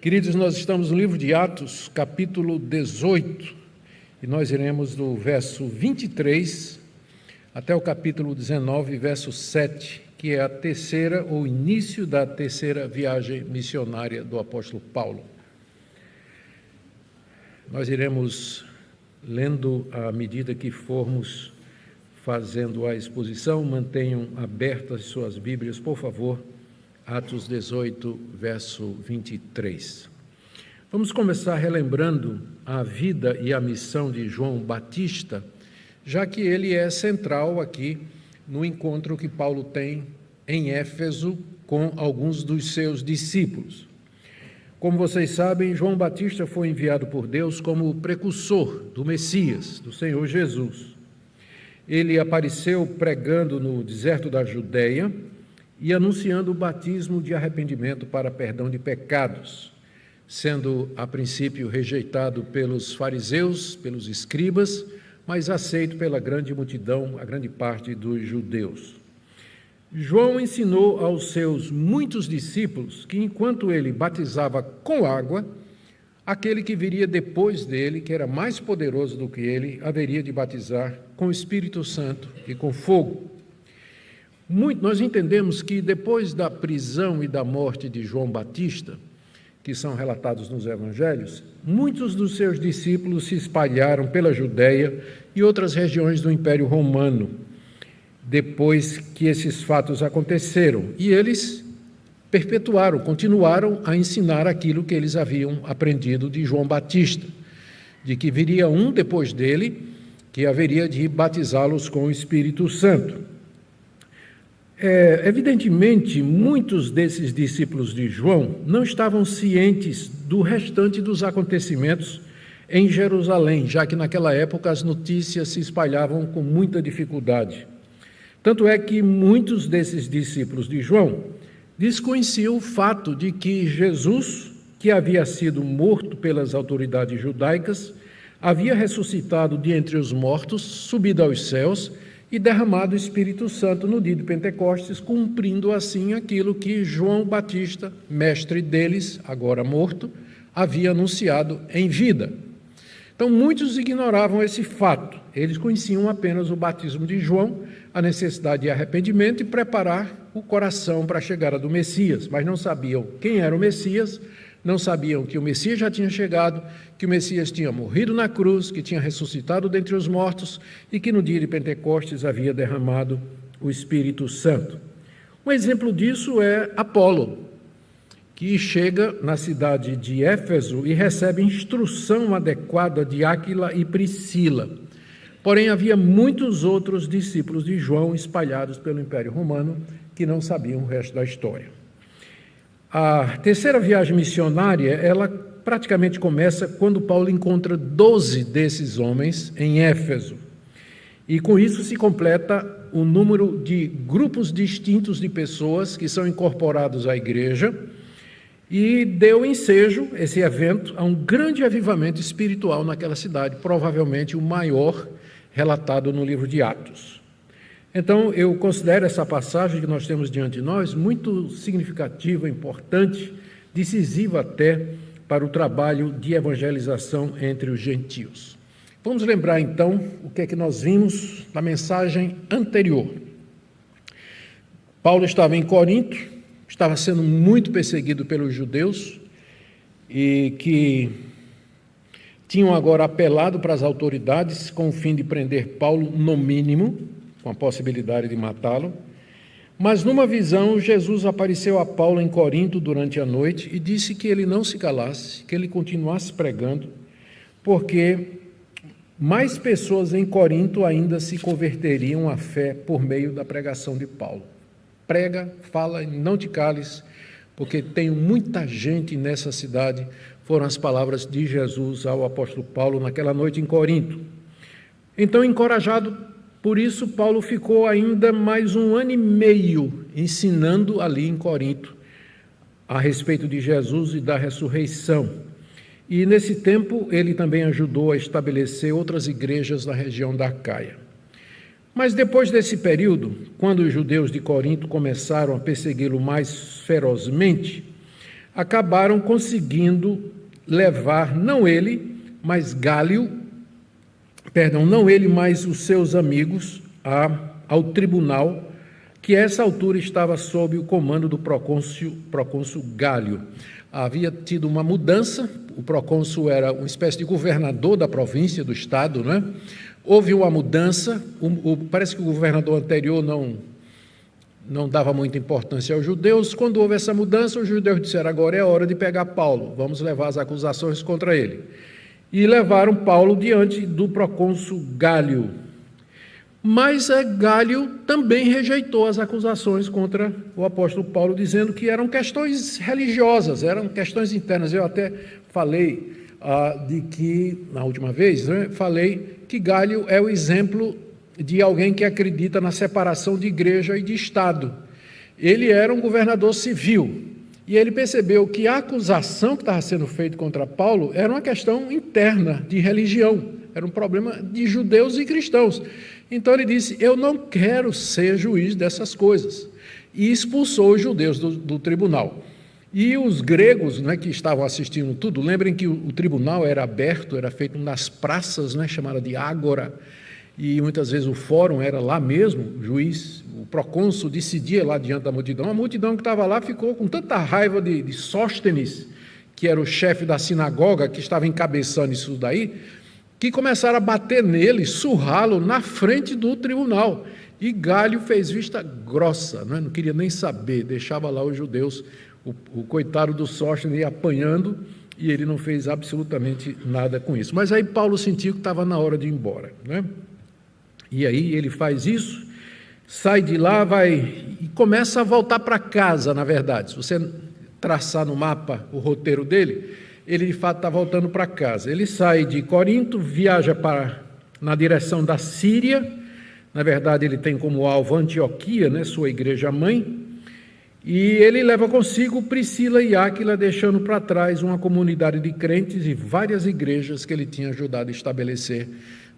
Queridos, nós estamos no livro de Atos, capítulo 18, e nós iremos do verso 23 até o capítulo 19, verso 7, que é a terceira, ou início da terceira viagem missionária do apóstolo Paulo. Nós iremos lendo à medida que formos fazendo a exposição. Mantenham abertas suas Bíblias, por favor. Atos 18, verso 23. Vamos começar relembrando a vida e a missão de João Batista, já que ele é central aqui no encontro que Paulo tem em Éfeso com alguns dos seus discípulos. Como vocês sabem, João Batista foi enviado por Deus como precursor do Messias, do Senhor Jesus. Ele apareceu pregando no deserto da Judeia e anunciando o batismo de arrependimento para perdão de pecados, sendo a princípio rejeitado pelos fariseus, pelos escribas, mas aceito pela grande multidão, a grande parte dos judeus. João ensinou aos seus muitos discípulos que, enquanto ele batizava com água, aquele que viria depois dele, que era mais poderoso do que ele, haveria de batizar com o Espírito Santo e com fogo. Nós entendemos que depois da prisão e da morte de João Batista, que são relatados nos evangelhos, muitos dos seus discípulos se espalharam pela Judeia e outras regiões do Império Romano, depois que esses fatos aconteceram, e eles continuaram a ensinar aquilo que eles haviam aprendido de João Batista, de que viria um depois dele, que haveria de batizá-los com o Espírito Santo. Evidentemente, muitos desses discípulos de João não estavam cientes do restante dos acontecimentos em Jerusalém, já que naquela época as notícias se espalhavam com muita dificuldade. Tanto é que muitos desses discípulos de João desconheciam o fato de que Jesus, que havia sido morto pelas autoridades judaicas, havia ressuscitado de entre os mortos, subido aos céus e derramado o Espírito Santo no dia de Pentecostes, cumprindo assim aquilo que João Batista, mestre deles, agora morto, havia anunciado em vida. Então, muitos ignoravam esse fato. Eles conheciam apenas o batismo de João, a necessidade de arrependimento e preparar o coração para a chegada do Messias, mas não sabiam quem era o Messias, não sabiam que o Messias já tinha chegado, que o Messias tinha morrido na cruz, que tinha ressuscitado dentre os mortos e que no dia de Pentecostes havia derramado o Espírito Santo. Um exemplo disso é Apolo, que chega na cidade de Éfeso e recebe instrução adequada de Áquila e Priscila. Porém, havia muitos outros discípulos de João espalhados pelo Império Romano que não sabiam o resto da história. A terceira viagem missionária, ela praticamente começa quando Paulo encontra 12 desses homens em Éfeso. E com isso se completa o número de grupos distintos de pessoas que são incorporados à igreja e deu ensejo, esse evento, a um grande avivamento espiritual naquela cidade, provavelmente o maior relatado no livro de Atos. Então, eu considero essa passagem que nós temos diante de nós muito significativa, importante, decisiva até para o trabalho de evangelização entre os gentios. Vamos lembrar, então, o que é que nós vimos na mensagem anterior. Paulo estava em Corinto, estava sendo muito perseguido pelos judeus e que tinham agora apelado para as autoridades com o fim de prender Paulo, no mínimo, com a possibilidade de matá-lo. Mas numa visão, Jesus apareceu a Paulo em Corinto durante a noite e disse que ele não se calasse, que ele continuasse pregando, porque mais pessoas em Corinto ainda se converteriam à fé por meio da pregação de Paulo. Prega, fala, não te cales, porque tenho muita gente nessa cidade, foram as palavras de Jesus ao apóstolo Paulo naquela noite em Corinto. Então, encorajado por isso, Paulo ficou ainda mais 1 ano e meio ensinando ali em Corinto a respeito de Jesus e da ressurreição. E nesse tempo ele também ajudou a estabelecer outras igrejas na região da Acaia. Mas depois desse período, quando os judeus de Corinto começaram a persegui-lo mais ferozmente, acabaram conseguindo levar, não ele, mas os seus amigos ao tribunal, que a essa altura estava sob o comando do procônsul Gálio. Havia tido uma mudança, o procônsul era uma espécie de governador da província, do estado, né? Houve uma mudança, parece que o governador anterior não dava muita importância aos judeus. Quando houve essa mudança, os judeus disseram: agora é a hora de pegar Paulo, vamos levar as acusações contra ele. E levaram Paulo diante do procônsul Gálio. Mas Gálio também rejeitou as acusações contra o apóstolo Paulo, dizendo que eram questões religiosas, eram questões internas. Eu até falei na última vez, né, falei que Gálio é o exemplo de alguém que acredita na separação de igreja e de Estado. Ele era um governador civil e ele percebeu que a acusação que estava sendo feita contra Paulo era uma questão interna de religião, era um problema de judeus e cristãos. Então ele disse: eu não quero ser juiz dessas coisas, e expulsou os judeus do tribunal. E os gregos, né, que estavam assistindo tudo, lembrem que o tribunal era aberto, era feito nas praças, né, chamada de ágora, e muitas vezes o fórum era lá mesmo, o juiz, o procônsul decidia lá diante da multidão. A multidão que estava lá ficou com tanta raiva de Sóstenes, que era o chefe da sinagoga, que estava encabeçando isso daí, que começaram a bater nele, surrá-lo na frente do tribunal. E Gálio fez vista grossa, não queria nem saber, deixava lá os judeus, o coitado do Sóstenes ia apanhando, e ele não fez absolutamente nada com isso. Mas aí Paulo sentiu que estava na hora de ir embora, né? E aí ele faz isso, sai de lá, vai e começa a voltar para casa, na verdade. Se você traçar no mapa o roteiro dele, ele de fato está voltando para casa. Ele sai de Corinto, viaja na direção da Síria. Na verdade, ele tem como alvo Antioquia, né, sua igreja-mãe. E ele leva consigo Priscila e Áquila, deixando para trás uma comunidade de crentes e várias igrejas que ele tinha ajudado a estabelecer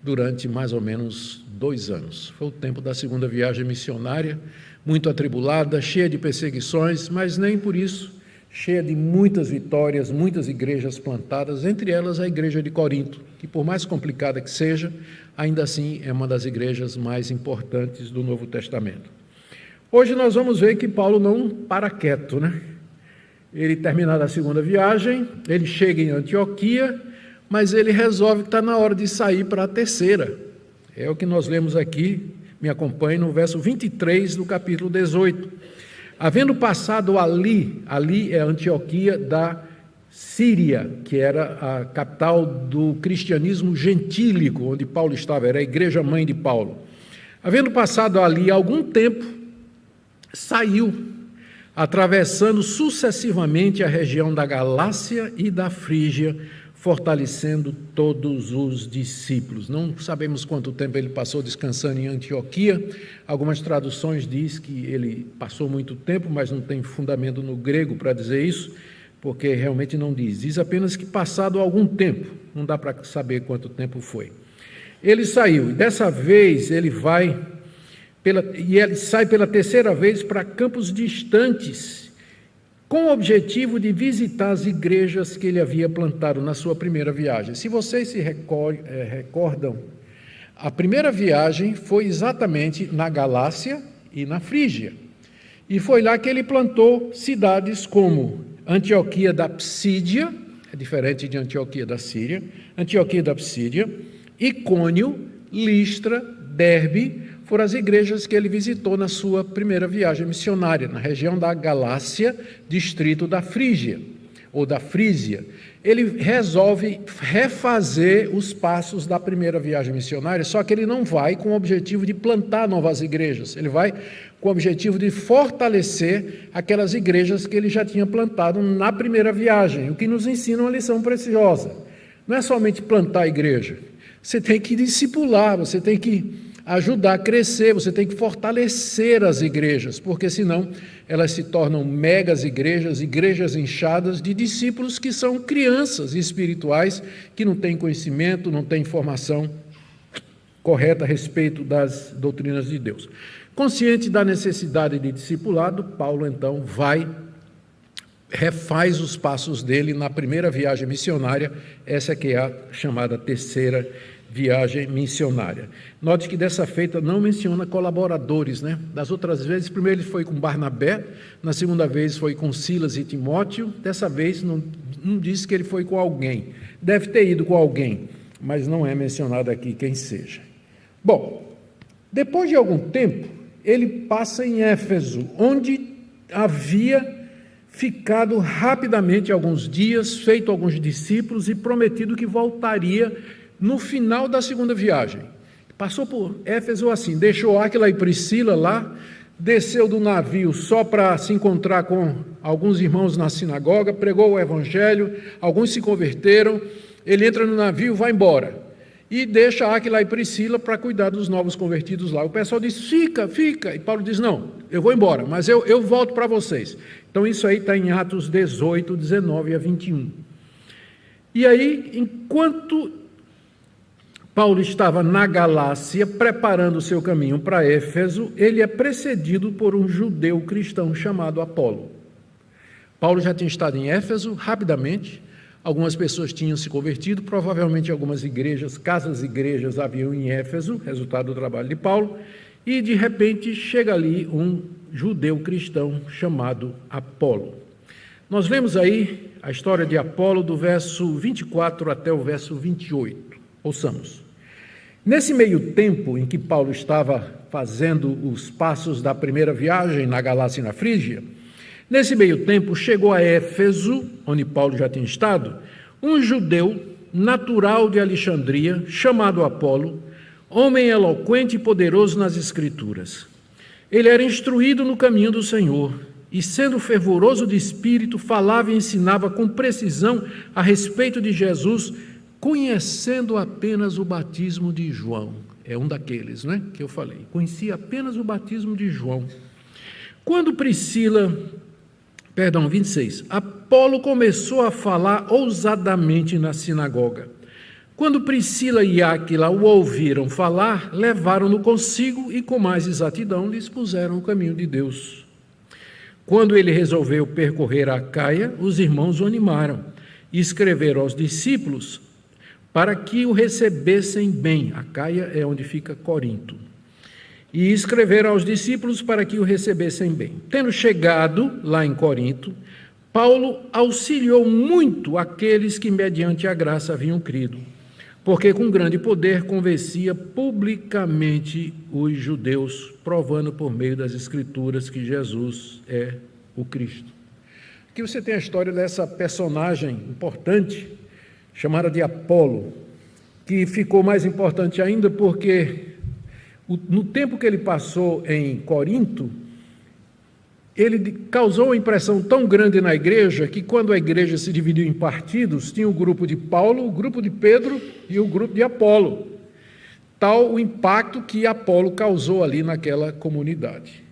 durante mais ou menos 2 anos. Foi o tempo da segunda viagem missionária, muito atribulada, cheia de perseguições, mas nem por isso cheia de muitas vitórias, muitas igrejas plantadas, entre elas a igreja de Corinto, que por mais complicada que seja, ainda assim é uma das igrejas mais importantes do Novo Testamento. Hoje nós vamos ver que Paulo não para quieto, né? Ele, terminada a segunda viagem, ele chega em Antioquia, mas ele resolve que está na hora de sair para a terceira. É o que nós lemos aqui, me acompanhe no verso 23 do capítulo 18. Havendo passado ali é Antioquia da Síria, que era a capital do cristianismo gentílico, onde Paulo estava, era a igreja-mãe de Paulo. Havendo passado ali algum tempo, saiu, atravessando sucessivamente a região da Galácia e da Frígia, fortalecendo todos os discípulos. Não sabemos quanto tempo ele passou descansando em Antioquia. Algumas traduções dizem que ele passou muito tempo, mas não tem fundamento no grego para dizer isso, porque realmente não diz. Diz apenas que passado algum tempo, não dá para saber quanto tempo foi. Ele saiu, e dessa vez ele sai pela terceira vez para campos distantes, com o objetivo de visitar as igrejas que ele havia plantado na sua primeira viagem. Se vocês se recordam, a primeira viagem foi exatamente na Galácia e na Frígia. E foi lá que ele plantou cidades como Antioquia da Psídia, é diferente de Antioquia da Síria, Antioquia da Psídia, Icônio, Listra, Derbe, foram as igrejas que ele visitou na sua primeira viagem missionária, na região da Galácia, distrito da Frígia, ou da Frísia. Ele resolve refazer os passos da primeira viagem missionária, só que ele não vai com o objetivo de plantar novas igrejas, ele vai com o objetivo de fortalecer aquelas igrejas que ele já tinha plantado na primeira viagem, o que nos ensina uma lição preciosa. Não é somente plantar a igreja, você tem que discipular, você tem que ajudar a crescer, você tem que fortalecer as igrejas, porque senão elas se tornam megas igrejas, igrejas inchadas de discípulos que são crianças espirituais, que não têm conhecimento, não têm informação correta a respeito das doutrinas de Deus. Consciente da necessidade de discipulado, Paulo então vai refaz os passos dele na primeira viagem missionária, essa que é a chamada terceira viagem missionária. Note que dessa feita não menciona colaboradores, né? Das outras vezes, primeiro ele foi com Barnabé, na segunda vez foi com Silas e Timóteo, dessa vez não diz que ele foi com alguém. Deve ter ido com alguém, mas não é mencionado aqui quem seja. Bom, depois de algum tempo, ele passa em Éfeso, onde havia ficado rapidamente alguns dias, feito alguns discípulos e prometido que voltaria no final da segunda viagem. Passou por Éfeso assim, deixou Áquila e Priscila lá, desceu do navio só para se encontrar com alguns irmãos na sinagoga, pregou o evangelho, alguns se converteram, ele entra no navio, vai embora, e deixa Áquila e Priscila para cuidar dos novos convertidos lá. O pessoal diz, fica, e Paulo diz, não, eu vou embora, mas eu volto para vocês. Então isso aí está em Atos 18, 19 a 21. E aí, enquanto Paulo estava na Galácia, preparando o seu caminho para Éfeso, ele é precedido por um judeu cristão chamado Apolo. Paulo já tinha estado em Éfeso rapidamente, algumas pessoas tinham se convertido, provavelmente algumas igrejas, casas-igrejas haviam em Éfeso, resultado do trabalho de Paulo, e de repente chega ali um judeu cristão chamado Apolo. Nós lemos aí a história de Apolo do verso 24 até o verso 28. Ouçamos. Nesse meio tempo em que Paulo estava fazendo os passos da primeira viagem na Galácia e na Frígia, nesse meio tempo chegou a Éfeso, onde Paulo já tinha estado, um judeu natural de Alexandria, chamado Apolo, homem eloquente e poderoso nas Escrituras. Ele era instruído no caminho do Senhor e, sendo fervoroso de espírito, falava e ensinava com precisão a respeito de Jesus, conhecendo apenas o batismo de João. É um daqueles, né, que eu falei. Conhecia apenas o batismo de João. Quando 26. Apolo começou a falar ousadamente na sinagoga. Quando Priscila e Áquila o ouviram falar, levaram-no consigo e com mais exatidão lhes puseram o caminho de Deus. Quando ele resolveu percorrer a Acaia, os irmãos o animaram e escreveram aos discípulos para que o recebessem bem. Acaia é onde fica Corinto. E escreveram aos discípulos para que o recebessem bem. Tendo chegado lá em Corinto, Paulo auxiliou muito aqueles que mediante a graça haviam crido, porque com grande poder convencia publicamente os judeus, provando por meio das Escrituras que Jesus é o Cristo. Aqui você tem a história dessa personagem importante, chamada de Apolo, que ficou mais importante ainda porque no tempo que ele passou em Corinto, ele causou uma impressão tão grande na igreja que quando a igreja se dividiu em partidos, tinha o grupo de Paulo, o grupo de Pedro e o grupo de Apolo. Tal o impacto que Apolo causou ali naquela comunidade.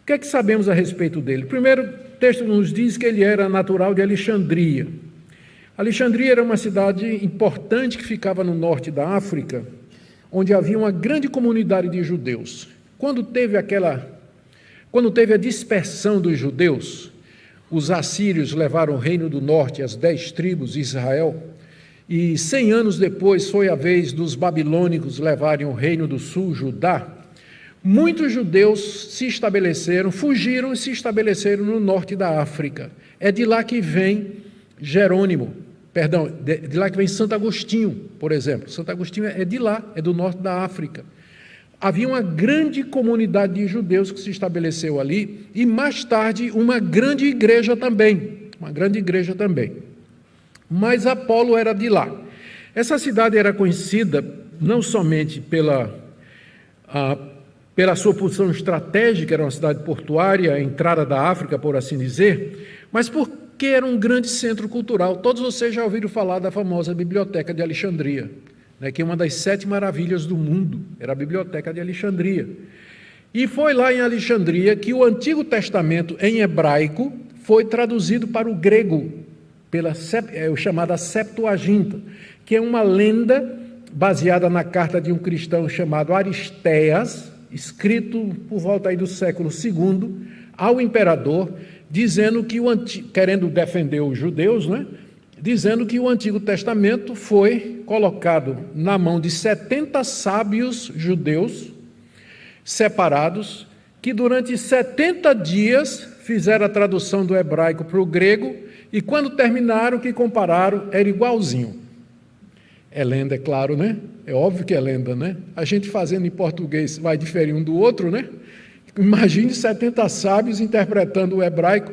O que é que sabemos a respeito dele? Primeiro, o texto nos diz que ele era natural de Alexandria. Alexandria era uma cidade importante que ficava no norte da África, onde havia uma grande comunidade de judeus. Quando teve a dispersão dos judeus, os assírios levaram o reino do norte, as 10 tribos de Israel, e 100 anos depois foi a vez dos babilônicos levarem o reino do sul, Judá. Muitos judeus se estabeleceram, fugiram e se estabeleceram no norte da África. É de lá que vem de lá que vem Santo Agostinho, por exemplo. Santo Agostinho é de lá, é do norte da África. Havia uma grande comunidade de judeus que se estabeleceu ali e, mais tarde, uma grande igreja também. Mas Apolo era de lá. Essa cidade era conhecida não somente pela sua posição estratégica, era uma cidade portuária, a entrada da África, por assim dizer, mas porque era um grande centro cultural. Todos vocês já ouviram falar da famosa Biblioteca de Alexandria, que é uma das 7 maravilhas do mundo, era a Biblioteca de Alexandria. E foi lá em Alexandria que o Antigo Testamento, em hebraico, foi traduzido para o grego, pela chamada Septuaginta, que é uma lenda baseada na carta de um cristão chamado Aristeas, escrito por volta aí do século II, ao imperador, dizendo que querendo defender os judeus, né? Dizendo que o Antigo Testamento foi colocado na mão de 70 sábios judeus separados, que durante 70 dias fizeram a tradução do hebraico para o grego, e quando terminaram, que compararam, era igualzinho. É lenda, é claro, né? É óbvio que é lenda, né? A gente fazendo em português vai diferir um do outro, né? Imagine 70 sábios interpretando o hebraico.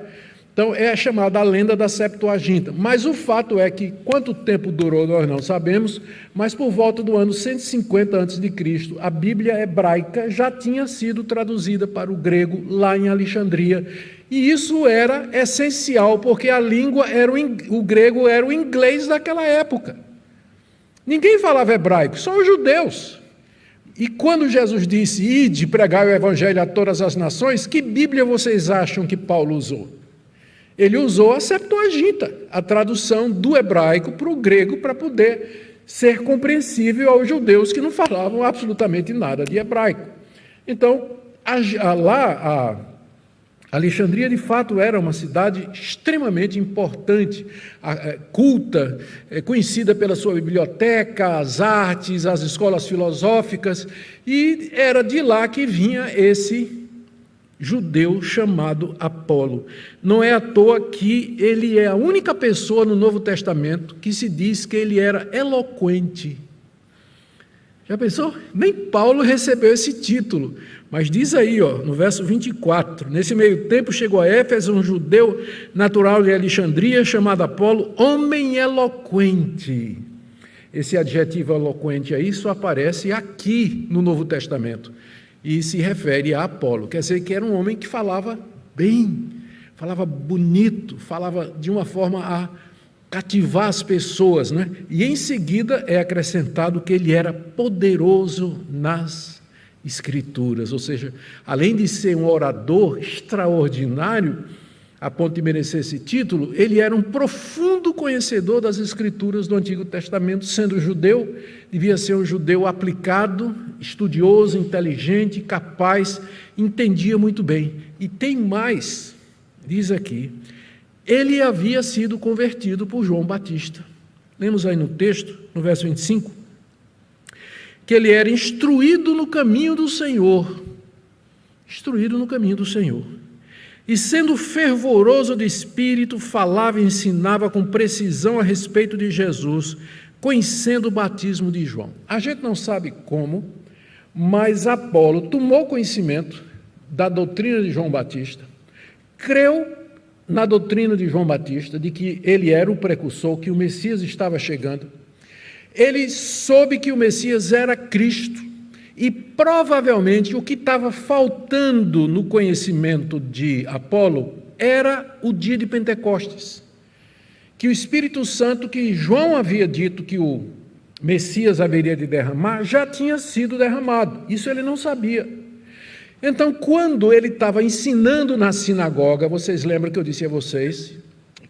Então, é chamada a lenda da Septuaginta. Mas o fato é que, quanto tempo durou, nós não sabemos, mas por volta do ano 150 a.C., a Bíblia hebraica já tinha sido traduzida para o grego lá em Alexandria. E isso era essencial, porque a língua o grego era o inglês daquela época. Ninguém falava hebraico, só os judeus. E quando Jesus disse, ide, pregai o evangelho a todas as nações, que Bíblia vocês acham que Paulo usou? Ele usou a Septuaginta, a tradução do hebraico para o grego, para poder ser compreensível aos judeus que não falavam absolutamente nada de hebraico. Então, a Alexandria, de fato, era uma cidade extremamente importante, culta, conhecida pela sua biblioteca, as artes, as escolas filosóficas, e era de lá que vinha esse judeu chamado Apolo. Não é à toa que ele é a única pessoa no Novo Testamento que se diz que ele era eloquente. Já pensou? Nem Paulo recebeu esse título, mas diz aí, no verso 24, nesse meio tempo chegou a Éfeso um judeu natural de Alexandria, chamado Apolo, homem eloquente. Esse adjetivo eloquente aí só aparece aqui no Novo Testamento, e se refere a Apolo, quer dizer que era um homem que falava bem, falava bonito, falava de uma forma a cativar as pessoas, né? E em seguida é acrescentado que ele era poderoso nas Escrituras, ou seja, além de ser um orador extraordinário, a ponto de merecer esse título, ele era um profundo conhecedor das Escrituras do Antigo Testamento, sendo judeu, devia ser um judeu aplicado, estudioso, inteligente, capaz, entendia muito bem. E tem mais, diz aqui, ele havia sido convertido por João Batista. Lemos aí no texto, no verso 25, que ele era instruído no caminho do Senhor, instruído no caminho do Senhor. E sendo fervoroso de espírito, falava e ensinava com precisão a respeito de Jesus, conhecendo o batismo de João. A gente não sabe como, mas Apolo tomou conhecimento da doutrina de João Batista, creu na doutrina de João Batista, de que ele era o precursor, que o Messias estava chegando. Ele soube que o Messias era Cristo, e provavelmente o que estava faltando no conhecimento de Apolo era o dia de Pentecostes, que o Espírito Santo, que João havia dito que o Messias haveria de derramar, já tinha sido derramado. Isso ele não sabia. Então, quando ele estava ensinando na sinagoga, vocês lembram que eu disse a vocês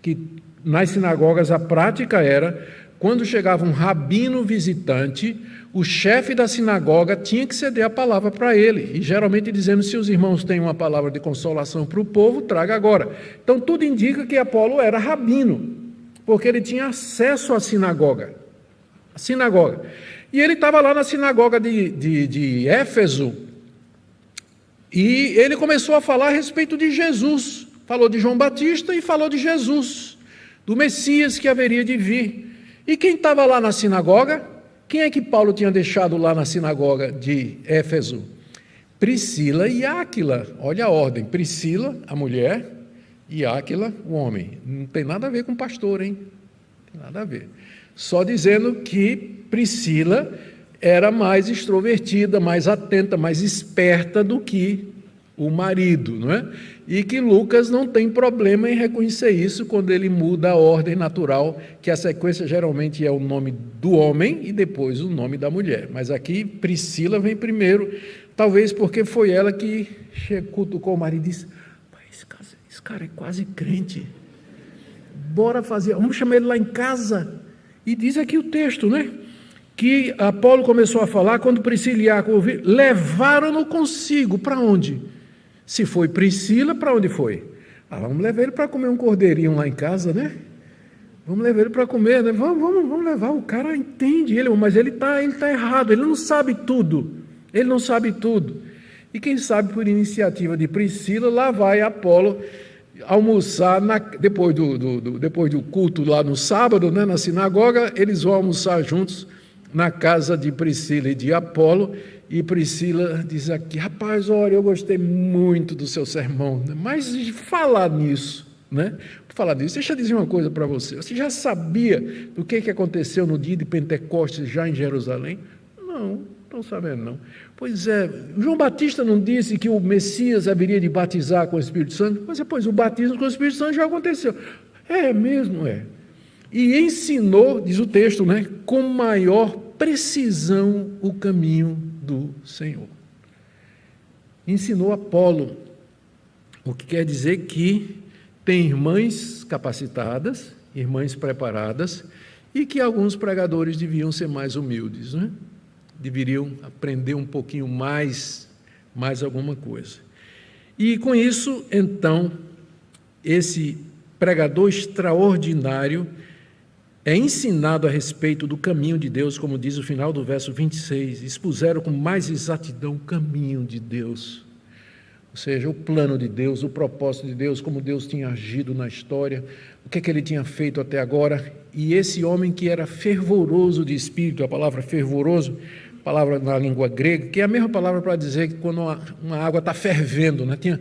que nas sinagogas a prática era, quando chegava um rabino visitante, o chefe da sinagoga tinha que ceder a palavra para ele, e geralmente dizendo, se os irmãos têm uma palavra de consolação para o povo, traga agora. Então, tudo indica que Apolo era rabino, porque ele tinha acesso à sinagoga. E ele estava lá na sinagoga de Éfeso, e ele começou a falar a respeito de Jesus. Falou de João Batista e falou de Jesus, do Messias que haveria de vir. E quem estava lá na sinagoga? Quem é que Paulo tinha deixado lá na sinagoga de Éfeso? Priscila e Áquila. Olha a ordem, Priscila, a mulher, e Áquila, o homem. Não tem nada a ver com pastor, hein? Não tem nada a ver. Só dizendo que Priscila era mais extrovertida, mais atenta, mais esperta do que o marido, não é? E que Lucas não tem problema em reconhecer isso quando ele muda a ordem natural, que a sequência geralmente é o nome do homem e depois o nome da mulher. Mas aqui Priscila vem primeiro, talvez porque foi ela que cutucou o marido e disse, esse cara é quase crente, bora fazer, vamos chamar ele lá em casa. E diz aqui o texto, né? Que Apolo começou a falar, quando Priscila e Áquila ouviram, levaram-no consigo. Para onde? Se foi Priscila, para onde foi? Vamos levar ele para comer um cordeirinho lá em casa, né? Vamos levar ele para comer, né? Vamos levar. O cara entende, mas ele tá errado, ele não sabe tudo. Ele não sabe tudo. E quem sabe, por iniciativa de Priscila, lá vai Apolo almoçar, depois do culto lá no sábado, né, na sinagoga, eles vão almoçar juntos na casa de Priscila e de Apolo. E Priscila diz aqui: rapaz, olha, eu gostei muito do seu sermão, né? Mas de falar nisso, né? Por falar nisso, deixa eu dizer uma coisa para você. Você já sabia do que aconteceu no dia de Pentecostes já em Jerusalém? Não estou sabendo não. Pois é, João Batista não disse que o Messias haveria de batizar com o Espírito Santo? Pois o batismo com o Espírito Santo já aconteceu. É mesmo, é. E ensinou, diz o texto, né, com maior precisão o caminho do Senhor. Ensinou Apolo, o que quer dizer que tem irmãs capacitadas, irmãs preparadas, e que alguns pregadores deviam ser mais humildes, né? Deveriam aprender um pouquinho mais alguma coisa. E com isso, então, esse pregador extraordinário é ensinado a respeito do caminho de Deus, como diz o final do verso 26, expuseram com mais exatidão o caminho de Deus, ou seja, o plano de Deus, o propósito de Deus, como Deus tinha agido na história, o que ele tinha feito até agora. E esse homem que era fervoroso de espírito, a palavra fervoroso, palavra na língua grega, que é a mesma palavra para dizer que quando uma água está fervendo, né? Tinha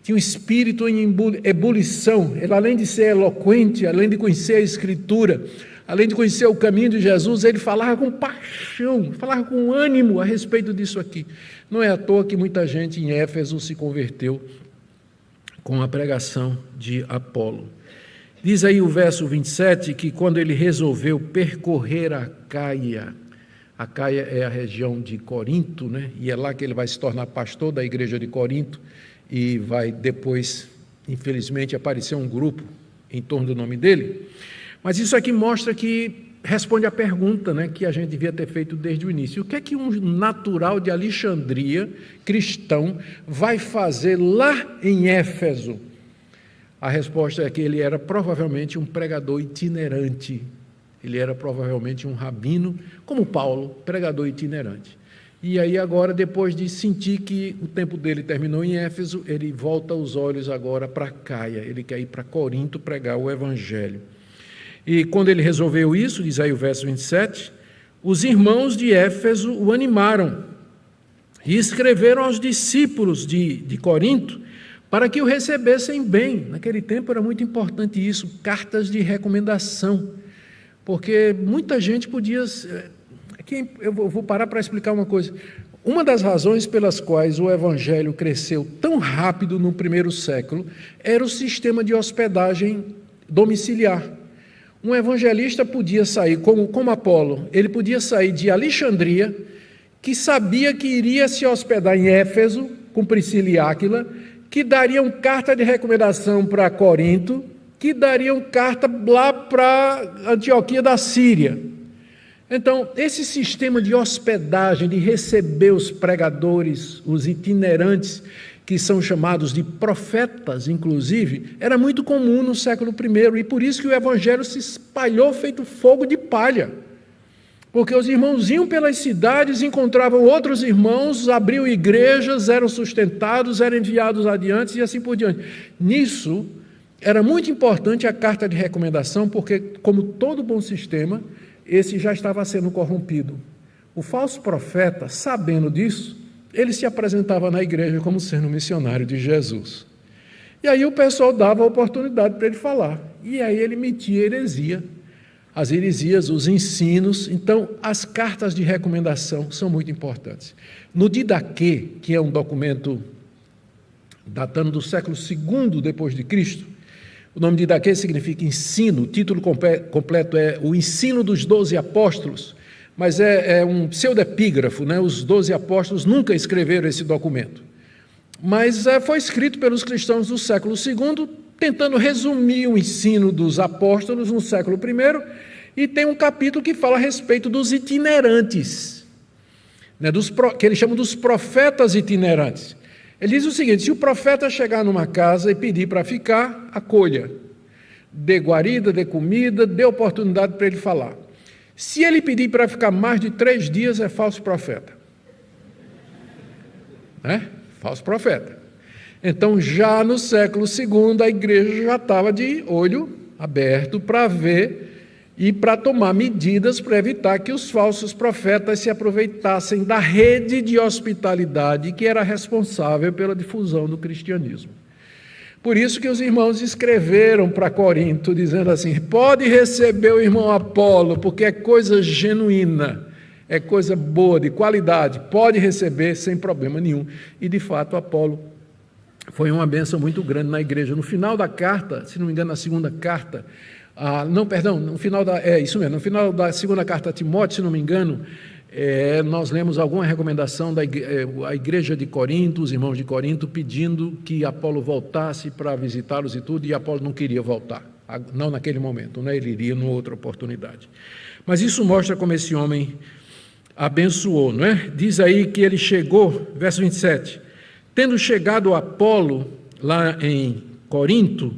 um espírito em ebulição. Ele, além de ser eloquente, além de conhecer a Escritura, além de conhecer o caminho de Jesus, ele falava com paixão, falava com ânimo a respeito disso aqui. Não é à toa que muita gente em Éfeso se converteu com a pregação de Apolo. Diz aí o verso 27 que quando ele resolveu percorrer a Caia é a região de Corinto, né? E é lá que ele vai se tornar pastor da igreja de Corinto e vai depois, infelizmente, aparecer um grupo em torno do nome dele. Mas isso aqui mostra que responde à pergunta, né, que a gente devia ter feito desde o início. O que é que um natural de Alexandria, cristão, vai fazer lá em Éfeso? A resposta é que ele era provavelmente um pregador itinerante. Ele era provavelmente um rabino, como Paulo, pregador itinerante. E aí agora, depois de sentir que o tempo dele terminou em Éfeso, ele volta os olhos agora para Caia. Ele quer ir para Corinto pregar o Evangelho. E quando ele resolveu isso, diz aí o verso 27, os irmãos de Éfeso o animaram e escreveram aos discípulos de Corinto para que o recebessem bem. Naquele tempo era muito importante isso, cartas de recomendação, porque muita gente podia... Aqui eu vou parar para explicar uma coisa. Uma das razões pelas quais o Evangelho cresceu tão rápido no primeiro século era o sistema de hospedagem domiciliar. Um evangelista podia sair, como Apolo, ele podia sair de Alexandria, que sabia que iria se hospedar em Éfeso, com Priscila e Áquila, que dariam carta de recomendação para Corinto, que dariam carta lá para Antioquia da Síria. Então, esse sistema de hospedagem, de receber os pregadores, os itinerantes, que são chamados de profetas, inclusive, era muito comum no século I, e por isso que o evangelho se espalhou feito fogo de palha, porque os irmãos iam pelas cidades, encontravam outros irmãos, abriam igrejas, eram sustentados, eram enviados adiante e assim por diante. Nisso, era muito importante a carta de recomendação, porque, como todo bom sistema, esse já estava sendo corrompido. O falso profeta, sabendo disso, ele se apresentava na igreja como sendo missionário de Jesus. E aí o pessoal dava a oportunidade para ele falar. E aí ele metia heresia, as heresias, os ensinos. Então, as cartas de recomendação são muito importantes. No Didaquê, que é um documento datando do século II depois de Cristo, o nome Didaquê significa ensino, o título completo é o Ensino dos 12 Apóstolos, mas é um pseudepígrafo, né? Os 12 apóstolos nunca escreveram esse documento. Mas foi escrito pelos cristãos do século II, tentando resumir o ensino dos apóstolos no século I, e tem um capítulo que fala a respeito dos itinerantes, né? Que eles chamam dos profetas itinerantes. Ele diz o seguinte: se o profeta chegar numa casa e pedir para ficar, acolha. Dê guarida, dê comida, dê oportunidade para ele falar. Se ele pedir para ficar mais de 3 dias, é falso profeta. Falso profeta. Então, já no século II, a igreja já estava de olho aberto para ver e para tomar medidas para evitar que os falsos profetas se aproveitassem da rede de hospitalidade que era responsável pela difusão do cristianismo. Por isso que os irmãos escreveram para Corinto, dizendo assim: pode receber o irmão Apolo, porque é coisa genuína, é coisa boa, de qualidade, pode receber sem problema nenhum. E, de fato, Apolo foi uma bênção muito grande na igreja. No final da carta, se não me engano, na segunda carta, no final da segunda carta a Timóteo, se não me engano, nós lemos alguma recomendação da igreja de Corinto, os irmãos de Corinto, pedindo que Apolo voltasse para visitá-los e tudo, e Apolo não queria voltar, não naquele momento, ele iria numa outra oportunidade. Mas isso mostra como esse homem abençoou, não é? Diz aí que ele chegou, verso 27, tendo chegado Apolo lá em Corinto,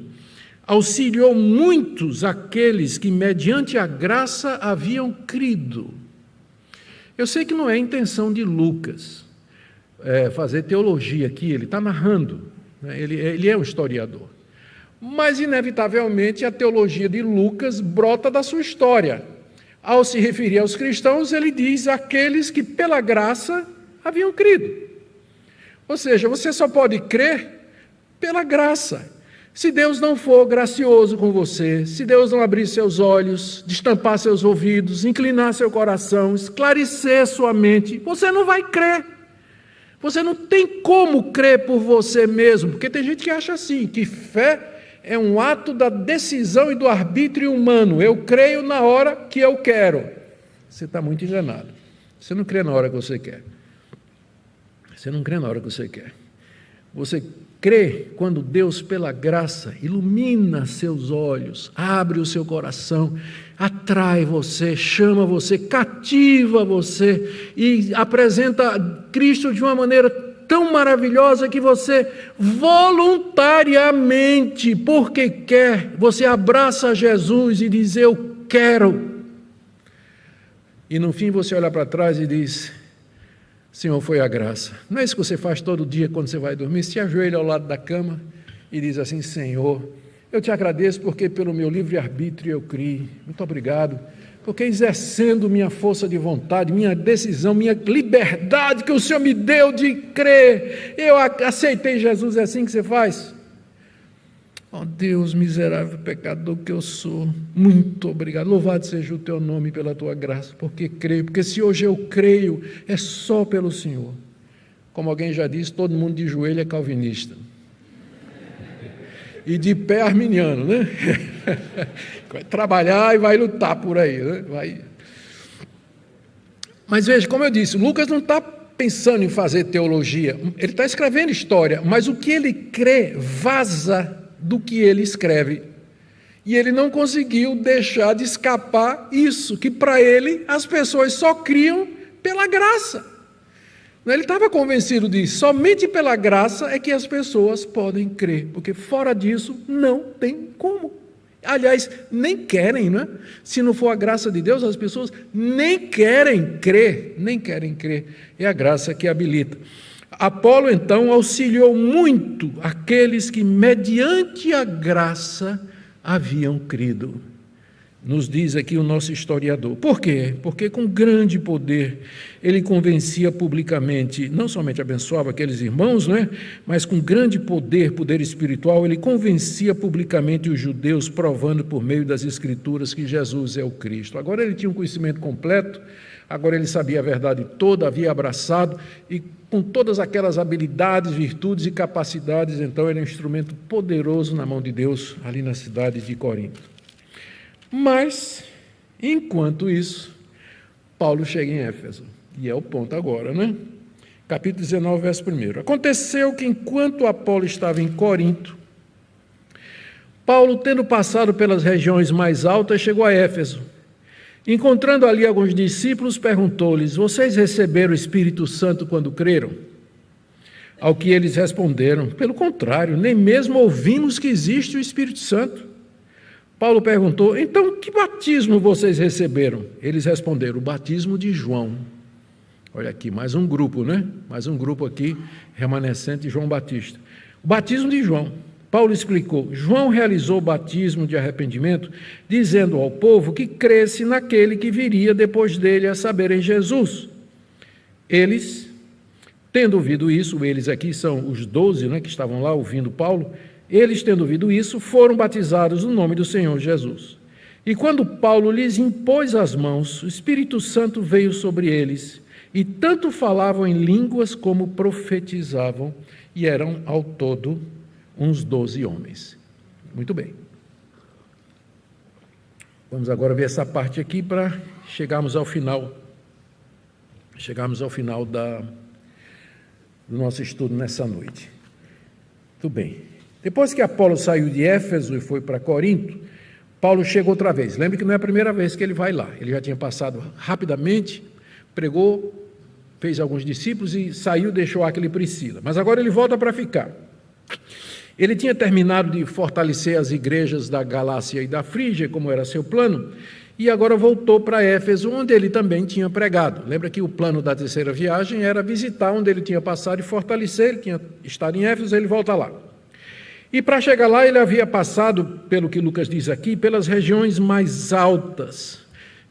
auxiliou muitos aqueles que, mediante a graça, haviam crido. Eu sei que não é a intenção de Lucas fazer teologia aqui, ele está narrando, né? Ele é um historiador. Mas, inevitavelmente, a teologia de Lucas brota da sua história. Ao se referir aos cristãos, ele diz aqueles que, pela graça, haviam crido. Ou seja, você só pode crer pela graça. Se Deus não for gracioso com você, se Deus não abrir seus olhos, destampar seus ouvidos, inclinar seu coração, esclarecer sua mente, você não vai crer. Você não tem como crer por você mesmo, porque tem gente que acha assim, que fé é um ato da decisão e do arbítrio humano. Eu creio na hora que eu quero. Você está muito enganado. Você não crê na hora que você quer. Você não crê na hora que você quer. Você crê quando Deus, pela graça, ilumina seus olhos, abre o seu coração, atrai você, chama você, cativa você e apresenta Cristo de uma maneira tão maravilhosa que você voluntariamente, porque quer, você abraça Jesus e diz: eu quero. E no fim você olha para trás e diz: Senhor, foi a graça. Não é isso que você faz todo dia quando você vai dormir? Se ajoelha ao lado da cama e diz assim: Senhor, eu te agradeço porque pelo meu livre-arbítrio eu criei. Muito obrigado, porque exercendo minha força de vontade, minha decisão, minha liberdade que o Senhor me deu de crer, eu aceitei Jesus. É assim que você faz? Oh Deus, miserável pecador que eu sou, muito obrigado, louvado seja o teu nome pela tua graça, porque creio, porque se hoje eu creio, é só pelo Senhor. Como alguém já disse, todo mundo de joelho é calvinista, e de pé arminiano, né? Vai trabalhar e vai lutar por aí, né? Mas veja, como eu disse, Lucas não está pensando em fazer teologia, ele está escrevendo história, mas o que ele crê vaza do que ele escreve, e ele não conseguiu deixar de escapar isso, que para ele as pessoas só criam pela graça. Ele estava convencido disso, somente pela graça é que as pessoas podem crer, porque fora disso não tem como. Aliás, nem querem, né? Se não for a graça de Deus, as pessoas nem querem crer, é a graça que habilita. Apolo, então, auxiliou muito aqueles que, mediante a graça, haviam crido. Nos diz aqui o nosso historiador. Por quê? Porque com grande poder ele convencia publicamente, não somente abençoava aqueles irmãos, não é? Mas com grande poder espiritual, ele convencia publicamente os judeus, provando por meio das Escrituras que Jesus é o Cristo. Agora ele tinha um conhecimento completo, agora ele sabia a verdade toda, havia abraçado, e com todas aquelas habilidades, virtudes e capacidades, então ele é um instrumento poderoso na mão de Deus, ali na cidade de Corinto. Mas, enquanto isso, Paulo chega em Éfeso, e é o ponto agora, né? Capítulo 19, verso 1. Aconteceu que, enquanto Apolo estava em Corinto, Paulo, tendo passado pelas regiões mais altas, chegou a Éfeso. Encontrando ali alguns discípulos, perguntou-lhes: vocês receberam o Espírito Santo quando creram? Ao que eles responderam: pelo contrário, nem mesmo ouvimos que existe o Espírito Santo. Paulo perguntou: então que batismo vocês receberam? Eles responderam: o batismo de João. Olha aqui, mais um grupo, né? Mais um grupo aqui, remanescente de João Batista. O batismo de João. Paulo explicou: João realizou o batismo de arrependimento, dizendo ao povo que cresce naquele que viria depois dele, a saber, em Jesus. Eles, tendo ouvido isso, eles aqui são os 12, né, que estavam lá ouvindo Paulo, eles, tendo ouvido isso, foram batizados no nome do Senhor Jesus. E quando Paulo lhes impôs as mãos, o Espírito Santo veio sobre eles, e tanto falavam em línguas como profetizavam, e eram ao todo uns 12 homens. Muito bem. Vamos agora ver essa parte aqui para chegarmos ao final. Chegarmos ao final do nosso estudo nessa noite. Muito bem. Depois que Apolo saiu de Éfeso e foi para Corinto, Paulo chegou outra vez. Lembre que não é a primeira vez que ele vai lá. Ele já tinha passado rapidamente, pregou, fez alguns discípulos e saiu, deixou Áquila e Priscila. Mas agora ele volta para ficar. Ele tinha terminado de fortalecer as igrejas da Galácia e da Frígia, como era seu plano, e agora voltou para Éfeso, onde ele também tinha pregado. Lembra que o plano da terceira viagem era visitar onde ele tinha passado e fortalecer, ele tinha estado em Éfeso, ele volta lá. E para chegar lá, ele havia passado, pelo que Lucas diz aqui, pelas regiões mais altas.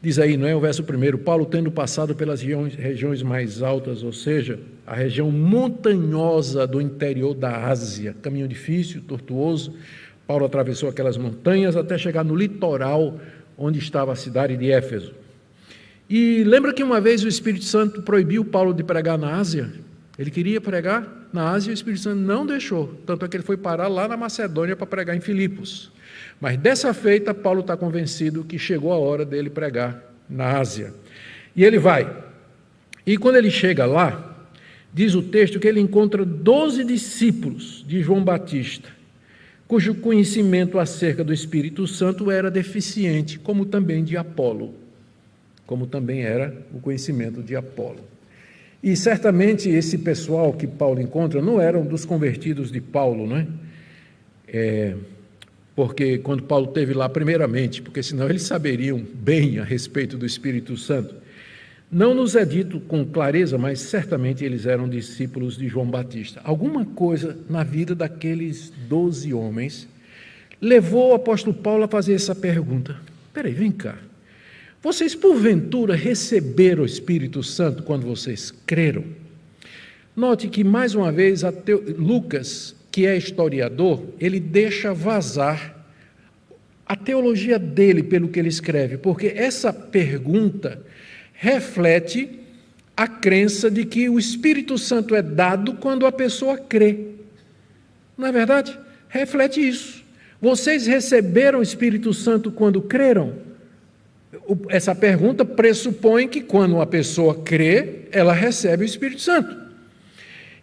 Diz aí, não é o verso 1, Paulo tendo passado pelas regiões mais altas, ou seja, a região montanhosa do interior da Ásia, caminho difícil, tortuoso. Paulo atravessou aquelas montanhas até chegar no litoral onde estava a cidade de Éfeso. E lembra que uma vez o Espírito Santo proibiu Paulo de pregar na Ásia? Ele queria pregar na Ásia e o Espírito Santo não deixou, tanto é que ele foi parar lá na Macedônia para pregar em Filipos. Mas dessa feita, Paulo está convencido que chegou a hora dele pregar na Ásia. E ele vai. E quando ele chega lá, diz o texto que ele encontra 12 discípulos de João Batista, cujo conhecimento acerca do Espírito Santo era deficiente, como também de Apolo, como também era o conhecimento de Apolo. E certamente esse pessoal que Paulo encontra não eram dos convertidos de Paulo, não é? Porque quando Paulo esteve lá, primeiramente, porque senão eles saberiam bem a respeito do Espírito Santo, não nos é dito com clareza, mas certamente eles eram discípulos de João Batista. Alguma coisa na vida daqueles 12 homens levou o apóstolo Paulo a fazer essa pergunta. Peraí, vem cá. Vocês porventura receberam o Espírito Santo quando vocês creram? Note que mais uma vez Lucas, que é historiador, ele deixa vazar a teologia dele pelo que ele escreve, porque essa pergunta reflete a crença de que o Espírito Santo é dado quando a pessoa crê. Não é verdade? Reflete isso. Vocês receberam o Espírito Santo quando creram? Essa pergunta pressupõe que quando uma pessoa crê, ela recebe o Espírito Santo.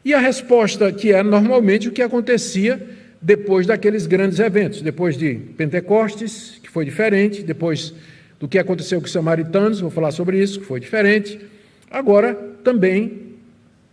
E a resposta que é normalmente o que acontecia depois daqueles grandes eventos, depois de Pentecostes, que foi diferente, depois do que aconteceu com os samaritanos, vou falar sobre isso, que foi diferente, agora também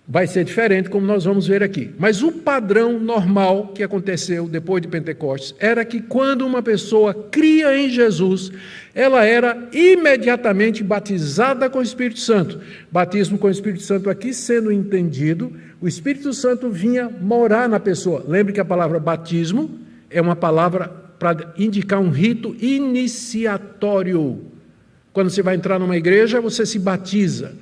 vai ser diferente, como nós vamos ver aqui. Mas o padrão normal que aconteceu depois de Pentecostes era que quando uma pessoa cria em Jesus, ela era imediatamente batizada com o Espírito Santo. Batismo com o Espírito Santo aqui sendo entendido, o Espírito Santo vinha morar na pessoa. Lembre que a palavra batismo é uma palavra para indicar um rito iniciatório. Quando você vai entrar numa igreja, você se batiza.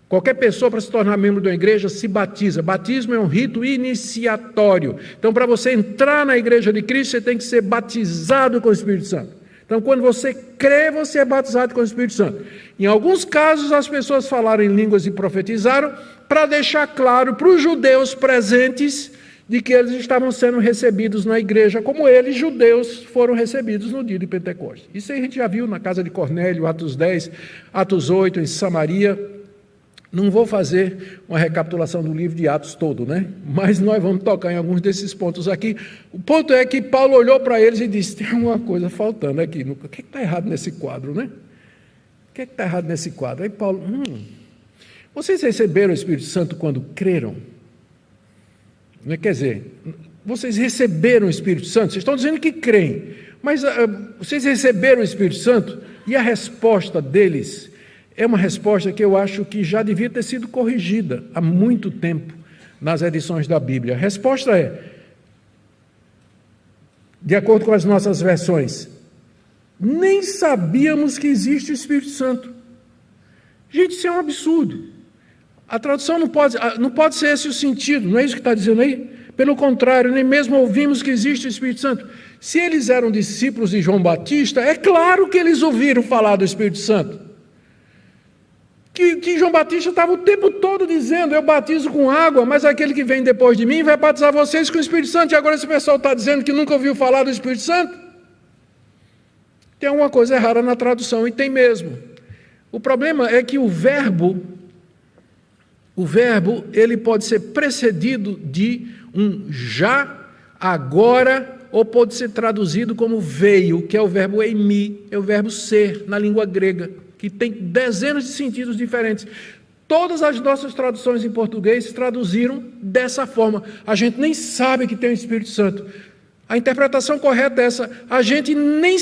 Qualquer pessoa, para se tornar membro de uma igreja, se batiza. Batismo é um rito iniciatório. Então, para você entrar na igreja de Cristo, você tem que ser batizado com o Espírito Santo. Então, quando você crê, você é batizado com o Espírito Santo. Em alguns casos, as pessoas falaram em línguas e profetizaram para deixar claro para os judeus presentes de que eles estavam sendo recebidos na igreja, como eles, judeus, foram recebidos no dia de Pentecostes. Isso aí a gente já viu na casa de Cornélio, Atos 10, Atos 8, em Samaria. Não vou fazer uma recapitulação do livro de Atos todo, né? Mas nós vamos tocar em alguns desses pontos aqui. O ponto é que Paulo olhou para eles e disse: tem alguma coisa faltando aqui. O que está errado nesse quadro, né? O que está errado nesse quadro? Aí Paulo, vocês receberam o Espírito Santo quando creram? Quer dizer, vocês receberam o Espírito Santo? Vocês estão dizendo que creem, mas vocês receberam o Espírito Santo? E a resposta deles é uma resposta que eu acho que já devia ter sido corrigida há muito tempo nas edições da Bíblia. A resposta é, de acordo com as nossas versões, nem sabíamos que existe o Espírito Santo. Gente, isso é um absurdo. A tradução não pode ser esse o sentido, não é isso que está dizendo aí? Pelo contrário, nem mesmo ouvimos que existe o Espírito Santo. Se eles eram discípulos de João Batista, é claro que eles ouviram falar do Espírito Santo. Que João Batista estava o tempo todo dizendo, eu batizo com água, mas aquele que vem depois de mim vai batizar vocês com o Espírito Santo. E agora esse pessoal está dizendo que nunca ouviu falar do Espírito Santo? Tem alguma coisa errada na tradução, e tem mesmo. O problema é que o verbo ele pode ser precedido de um já, agora, ou pode ser traduzido como veio, que é o verbo eimi, é o verbo ser, na língua grega, que tem dezenas de sentidos diferentes. Todas as nossas traduções em português traduziram dessa forma. A gente nem sabe que tem o Espírito Santo. A interpretação correta é essa. A gente nem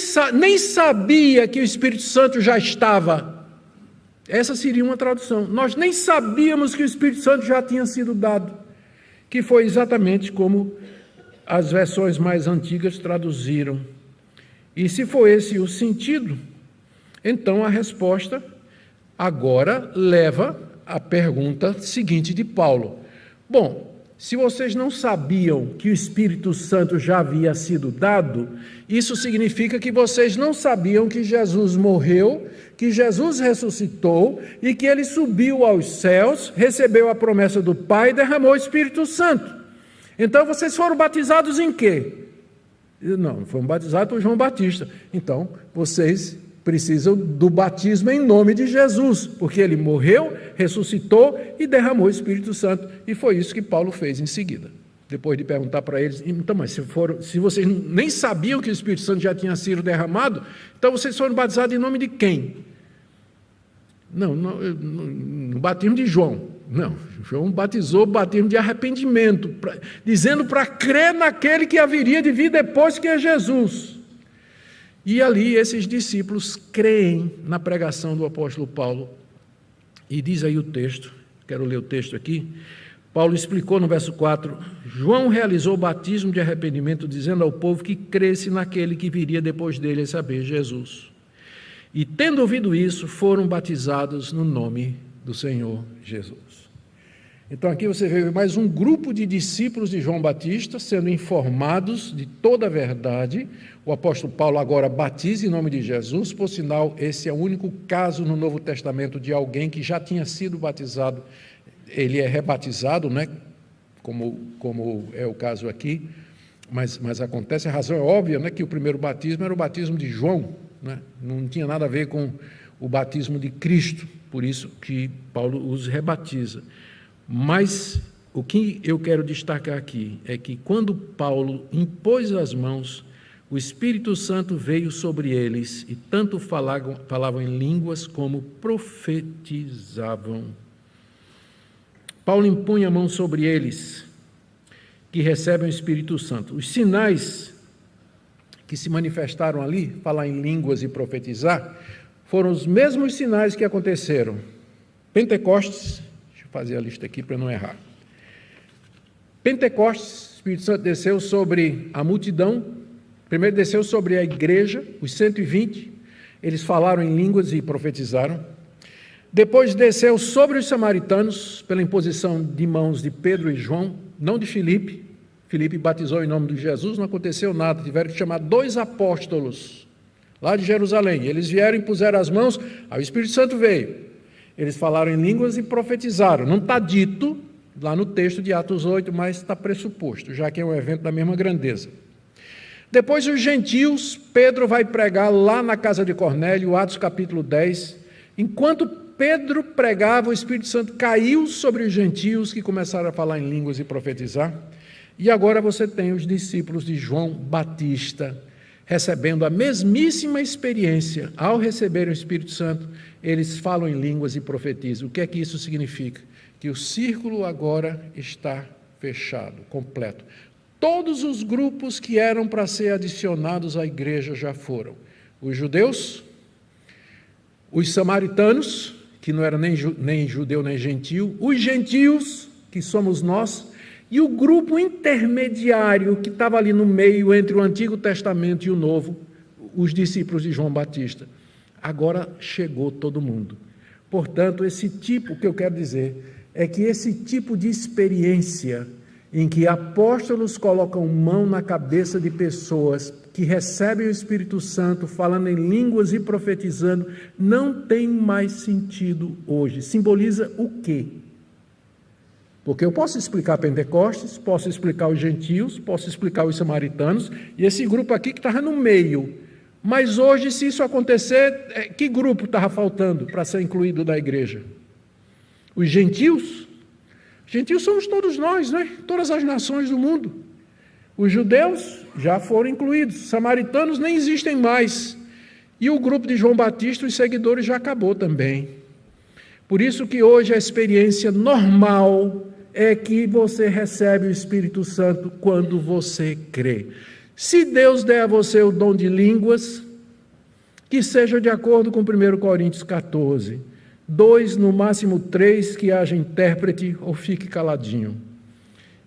sabia que o Espírito Santo já estava. Essa seria uma tradução. Nós nem sabíamos que o Espírito Santo já tinha sido dado, que foi exatamente como as versões mais antigas traduziram. E se for esse o sentido, então a resposta agora leva à pergunta seguinte de Paulo. Bom, se vocês não sabiam que o Espírito Santo já havia sido dado, isso significa que vocês não sabiam que Jesus morreu, que Jesus ressuscitou e que ele subiu aos céus, recebeu a promessa do Pai e derramou o Espírito Santo. Então vocês foram batizados em quê? Não, foram batizados por João Batista. Então vocês precisam do batismo em nome de Jesus, porque ele morreu, ressuscitou e derramou o Espírito Santo. E foi isso que Paulo fez em seguida. Depois de perguntar para eles, então, mas se vocês nem sabiam que o Espírito Santo já tinha sido derramado, então vocês foram batizados em nome de quem? No batismo de João. Não, João batizou o batismo de arrependimento, dizendo para crer naquele que haveria de vir depois, que é Jesus. E ali esses discípulos creem na pregação do apóstolo Paulo. E diz aí o texto, quero ler o texto aqui. Paulo explicou no verso 4, João realizou o batismo de arrependimento, dizendo ao povo que cresce naquele que viria depois dele, a saber, Jesus. E tendo ouvido isso, foram batizados no nome do Senhor Jesus. Então aqui você vê mais um grupo de discípulos de João Batista sendo informados de toda a verdade. O apóstolo Paulo agora batiza em nome de Jesus, por sinal, esse é o único caso no Novo Testamento de alguém que já tinha sido batizado. Ele é rebatizado, né? Como é o caso aqui, mas acontece, a razão é óbvia, né? Que o primeiro batismo era o batismo de João, né? Não tinha nada a ver com o batismo de Cristo, por isso que Paulo os rebatiza. Mas o que eu quero destacar aqui é que quando Paulo impôs as mãos, o Espírito Santo veio sobre eles e tanto falavam em línguas como profetizavam. Paulo impunha a mão sobre eles, que recebem o Espírito Santo. Os sinais que se manifestaram ali, falar em línguas e profetizar, foram os mesmos sinais que aconteceram. Pentecostes, deixa eu fazer a lista aqui para não errar. Pentecostes, o Espírito Santo desceu sobre a multidão, primeiro desceu sobre a igreja, os 120, eles falaram em línguas e profetizaram. Depois desceu sobre os samaritanos, pela imposição de mãos de Pedro e João, não de Filipe. Filipe batizou em nome de Jesus, não aconteceu nada, tiveram que chamar 2 apóstolos, lá de Jerusalém. Eles vieram e puseram as mãos, aí o Espírito Santo veio. Eles falaram em línguas e profetizaram. Não está dito lá no texto de Atos 8, mas está pressuposto, já que é um evento da mesma grandeza. Depois os gentios, Pedro vai pregar lá na casa de Cornélio, Atos capítulo 10. Enquanto Pedro pregava, o Espírito Santo caiu sobre os gentios que começaram a falar em línguas e profetizar. E agora você tem os discípulos de João Batista recebendo a mesmíssima experiência. Ao receberem o Espírito Santo, eles falam em línguas e profetizam. O que é que isso significa? Que o círculo agora está fechado, completo. Todos os grupos que eram para ser adicionados à igreja já foram. Os judeus, os samaritanos, que não era nem judeu nem gentil, os gentios, que somos nós, e o grupo intermediário que estava ali no meio entre o Antigo Testamento e o Novo, os discípulos de João Batista. Agora chegou todo mundo. Portanto, o que eu quero dizer é que esse tipo de experiência em que apóstolos colocam mão na cabeça de pessoas que recebem o Espírito Santo, falando em línguas e profetizando, não tem mais sentido hoje. Simboliza o quê? Porque eu posso explicar Pentecostes, posso explicar os gentios, posso explicar os samaritanos, e esse grupo aqui que estava no meio. Mas hoje, se isso acontecer, que grupo estava faltando para ser incluído na igreja? Os gentios? Gentios somos todos nós, né? Todas as nações do mundo. Os judeus já foram incluídos, os samaritanos nem existem mais. E o grupo de João Batista, os seguidores, já acabou também. Por isso que hoje a experiência normal é que você recebe o Espírito Santo quando você crê. Se Deus der a você o dom de línguas, que seja de acordo com 1 Coríntios 14. 2, no máximo 3, que haja intérprete ou fique caladinho.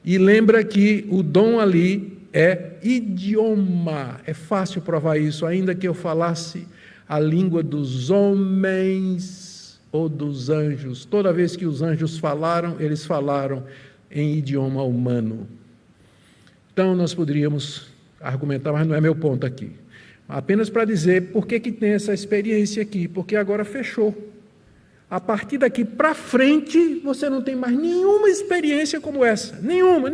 E lembra que o dom ali é idioma. É fácil provar isso, ainda que eu falasse a língua dos homens ou dos anjos. Toda vez que os anjos falaram, eles falaram em idioma humano. Então nós poderíamos argumentar, mas não é meu ponto aqui. Apenas para dizer por que tem essa experiência aqui, porque agora fechou. A partir daqui para frente, você não tem mais nenhuma experiência como essa. Nenhuma.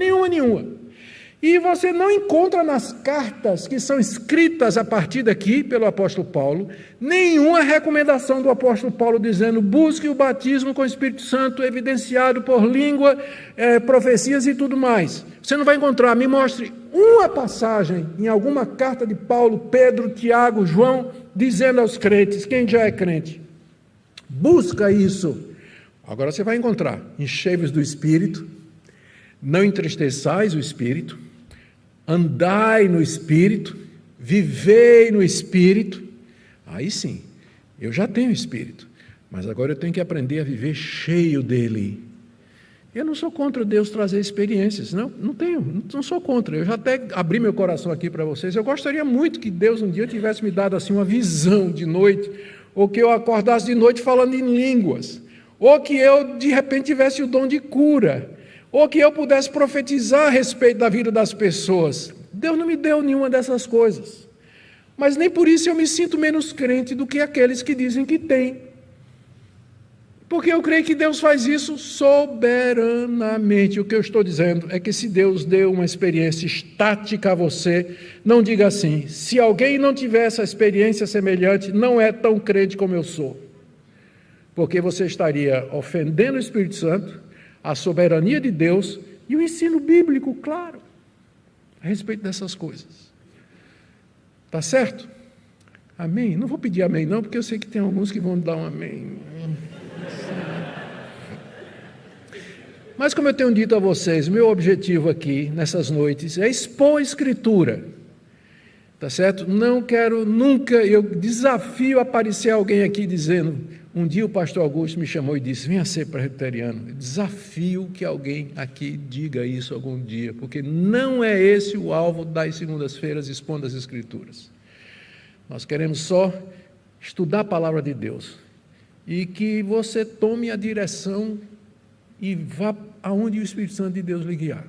E você não encontra nas cartas que são escritas a partir daqui pelo apóstolo Paulo, nenhuma recomendação do apóstolo Paulo dizendo busque o batismo com o Espírito Santo evidenciado por língua, profecias e tudo mais. Você não vai encontrar, me mostre uma passagem em alguma carta de Paulo, Pedro, Tiago, João, dizendo aos crentes, quem já é crente, busca isso. Agora você vai encontrar, enchei-vos do Espírito, não entristeçais o Espírito, andai no Espírito, vivei no Espírito. Aí sim, eu já tenho Espírito, mas agora eu tenho que aprender a viver cheio dele. Eu não sou contra Deus trazer experiências, não sou contra. Eu já até abri meu coração aqui para vocês. Eu gostaria muito que Deus um dia tivesse me dado assim uma visão de noite, ou que eu acordasse de noite falando em línguas, ou que eu de repente tivesse o dom de cura, ou que eu pudesse profetizar a respeito da vida das pessoas. Deus não me deu nenhuma dessas coisas, mas nem por isso eu me sinto menos crente do que aqueles que dizem que tem. Porque eu creio que Deus faz isso soberanamente. O que eu estou dizendo é que se Deus deu uma experiência estática a você, não diga assim, se alguém não tiver essa experiência semelhante, não é tão crente como eu sou. Porque você estaria ofendendo o Espírito Santo, a soberania de Deus e o ensino bíblico, claro, a respeito dessas coisas. Tá certo? Amém? Não vou pedir amém não, porque eu sei que tem alguns que vão dar um amém. Mas como eu tenho dito a vocês, meu objetivo aqui, nessas noites, é expor a Escritura, tá certo? Não quero nunca, eu desafio aparecer alguém aqui dizendo, um dia o pastor Augusto me chamou e disse, venha ser presbiteriano, eu desafio que alguém aqui diga isso algum dia, porque não é esse o alvo das segundas-feiras expondo as Escrituras. Nós queremos só estudar a palavra de Deus, e que você tome a direção e vá aonde o Espírito Santo de Deus lhe guiar.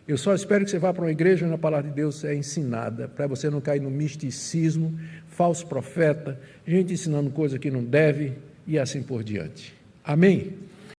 Eu só espero que você vá para uma igreja onde a palavra de Deus é ensinada, para você não cair no misticismo, falso profeta, gente ensinando coisa que não deve e assim por diante. Amém?